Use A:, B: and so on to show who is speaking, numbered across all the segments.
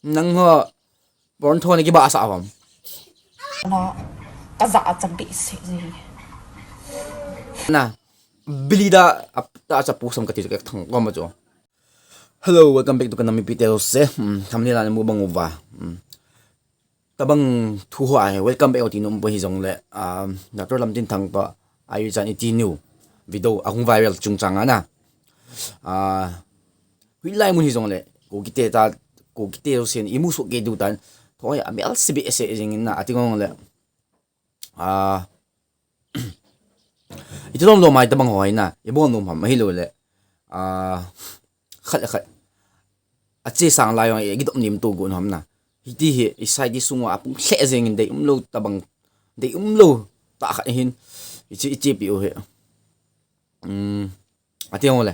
A: nang ho born thone ki ba sa awam
B: nó cả dạ chẳng bị gì
A: na bilida ta sa pusam ka ti ka thang ko ma jo. Hello, welcome back to kanami pitero se thamni la mu bang uwa tabang thu hwa welcome back oti num bo hi jong le Dr. Lam tin thang pa ayu chan iti new video ahung viral chung chang ana hui lai mun hi jong le ko kite ta ko kite sen imu so ke du tan thoi amel cbs jing na atingong le ito dom lo mai tabang hoi na ibon num ham hi lo le khat khat ache sang la yong e gidom nim tu gun ham na hiti hi isai di sungwa apung hle jeng de umlo tabang de umlo ta khat hin ichi pi o he ationg le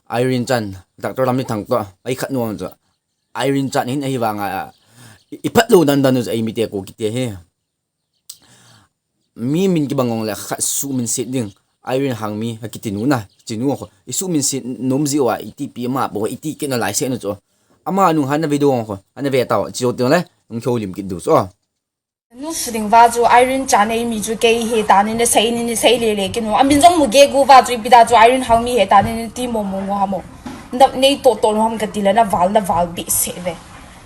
A: Irene Chan Dr. Lam ni thang to ai khat nuang cho Irene Chan hin ai wanga ipat lo dan dan ai mi te ko kite he mi min ki bangong le khat su min sit ding Irene hang mi hakitinu na chinu ko isu min sit nom zi wa iti pi ma bo iti ke na lai se no cho ama nu han na video ko ana ve taw chi o te le ng khol lim ki du so
B: nó sử dụng vào chỗ iron chán này mình chỗ cái hệ đàn nên xây lệ cái nó anh mình trong một cái gu vào chỗ bị đào chỗ iron hàng mi hệ đàn nên tìm mồm mồm hoa mồm đập này tổ nó ham cái gì là nó vào bị sệ về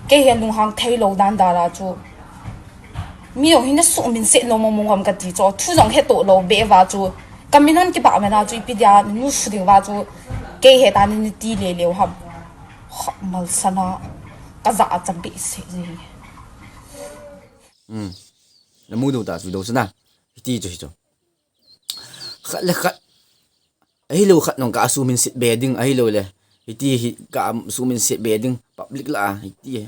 B: cái hệ lùng hàng thay lâu đàn đà là chỗ mi ở hình nó sụn mình sệ lâu mồm mồm ham cái gì chỗ thu dòng hệ tổ lâu bể vào chỗ cái mình hắn cái bảo mình là chỗ bị đào nó sử dụng vào chỗ cái hệ đàn nên tìm lệ ham mà sao nó cái giá chẳng bị sệ gì
A: na mu du ta su do sana ti cho hicho khat le khat ai lo khat nong ka su min sit bedding ai lo le ti hi ka su min sit bedding public la ti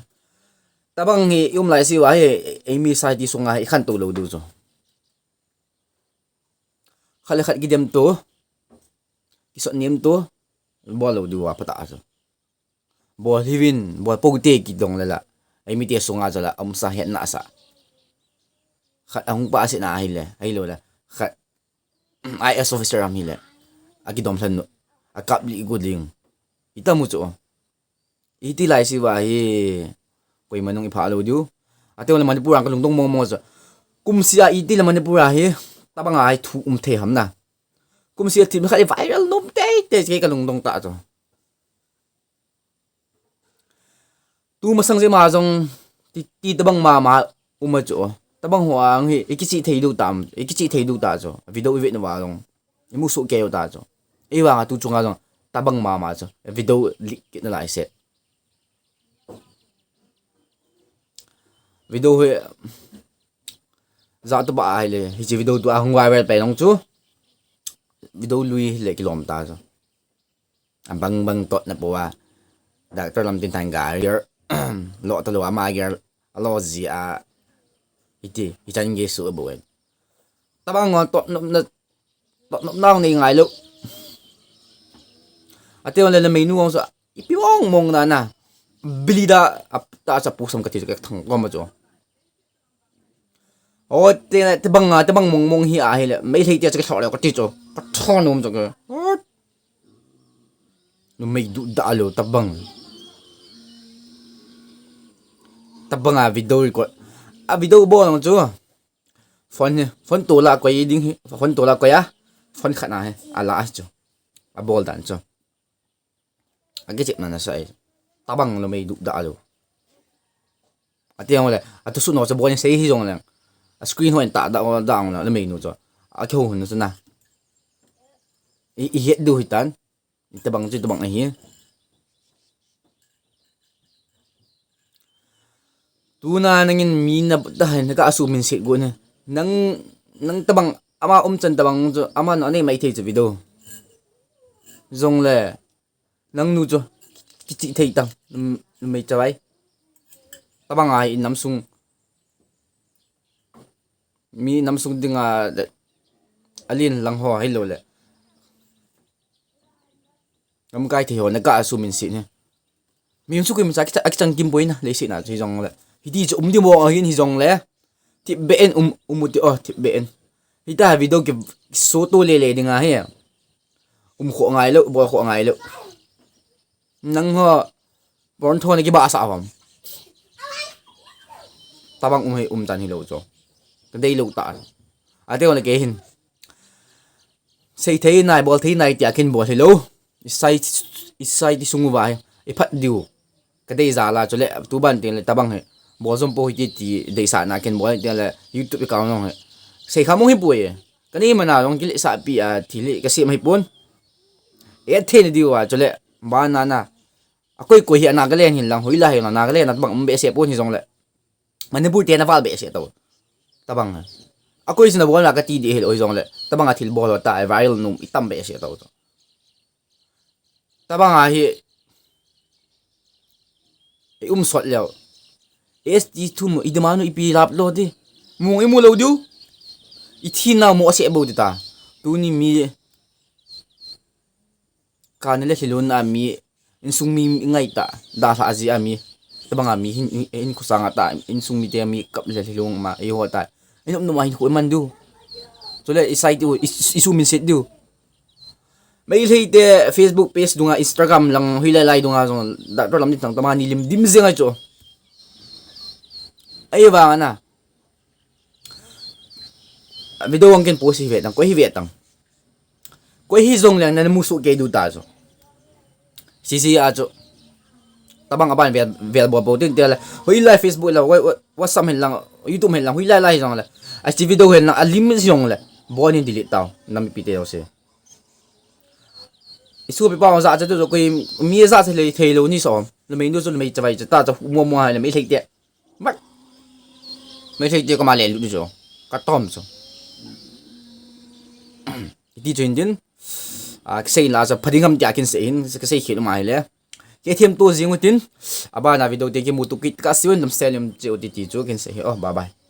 A: tabang hi yum lai si wa he amy sai ti sunga hi khan to lo du cho khat le khat gidem to ki so nim to bo lo du wa pata so bo hivin bo pogte ki dong la amy ti sunga jala am sa het na sa khat ang pa si na ai lo la khat IS officer am hile aki dom san no akap li gudling ita mu cho iti lai si wa hi koi manong ipha lo du ate wala manipur ang kalungtong mo so kum sia iti la manipur hi tabang ai thu the ham na kum sia tim khat viral nom te ke kalungtong ta cho tu masang je ma jong ti tabang ma uma cho tabang huang hi ikichi thei du ta cho video vet na wa long imu so ke ta cho e wa tu chunga long tabang ma cho video lik ke na lai se video he za to ba ai le hi chi video tu a hung viral pe long chu video lui le kilom ta cho am bang tot na po wa Dr. Lam tin tang ga lo to lo ama ga lo zi a iti ichan ge su bo en tabang ngon to nong ni ngai lu ate on le menu on so ipiwong mong na bilida ta sa pusam ka ti ka thang ko ma jo o te bang mong hi a hi le mai thei ti ka thor le ka ti jo ka thon nom jo ka no mai du da lo tabang a video ko a video bo nang chu phone to la ko ding hi phone to la ko ya phone khana he ala as chu a bol dan chu a ge chep na sai tabang lo mai du da lo atiang le atu su no cha bo ni sei hi jong lang a screen hoin ta da dang na le mai nu chu a kho hun chu na i het du hi tan tabang chu tabang hi tuna nangin mina dahan naka asumin sit go na nang tabang ama chan tabang jo ama no nei mai thei chu video zong le nang nu jo kichi thei tang mai chawai tabang ai namsung mi namsung dinga alin lang ho hello le ngam kai thei ho naka asumin sit ne mi su kim sa ki kim boy na le sit na chi zong le hidi chu di mo hin hi jong le ti ben umuti ti ben hita video ke so to le dinga he kho ngai lo bo kho ngai lo nang ho born thone ki ba sa awam tabang umhay tan hi lo cho kadai lo ta ate on ke hin sei thei nai bol thei nai tia kin bol hi lo isai ti sungu vai e phat diu kadai za la chole tu ban tin le tabang he bol som po hi ti dei sa na ken bol ti le youtube account no he sei khamong hi puye kani mana rong kil sa pi a thili ka sim hi pon e the ni diwa chole ba na na akoi ko hi na galen hin lang hoila hi na galen na bang be se pon hi jong le manipur te na val be se to tabang akoi sina bol la ka ti di hel oi jong le tabang a thil bol ta viral num itam be se to tabang a hi e sot leo st thum idamanu ipi lap lo di mung imu lo du ithi na mo se bo ta tu ni mi kanele hilun a mi insung mi ngai ta da sa azi a mi tabang a mi in kusanga ta insung mi te mi kap le hilung ma e ho ta inom no ma hin ko man du so le isai tu isu min set du mai lei te facebook page dunga instagram lang huilai lai dunga jong da to lam ni tang tama ni lim dim zenga cho ai wa na video ang ken post hi vet ang ko hi vet ang ko hi zong lang na musu ke du ta so sisi a cho tabang aban vel bo bo tin tel huilai facebook la whatsapp hen lang youtube hen lang huilai lai jong la a ti video hen lang alim jong la bo ni delete taw nam pi te se isu bi pa za cha to ko mi za se le thei lo ni so le mai no so le mai chawai cha ta cha mo mo ha le mai thei te mat mai thei te ko ma le lu so ka tom so di chen din a sei la za phadingam ja kin se in ka sei khil mai le ke them to jing tin aba na video te ki mutu kit ka siwen dam selim che oti ti chu kin se oh bye bye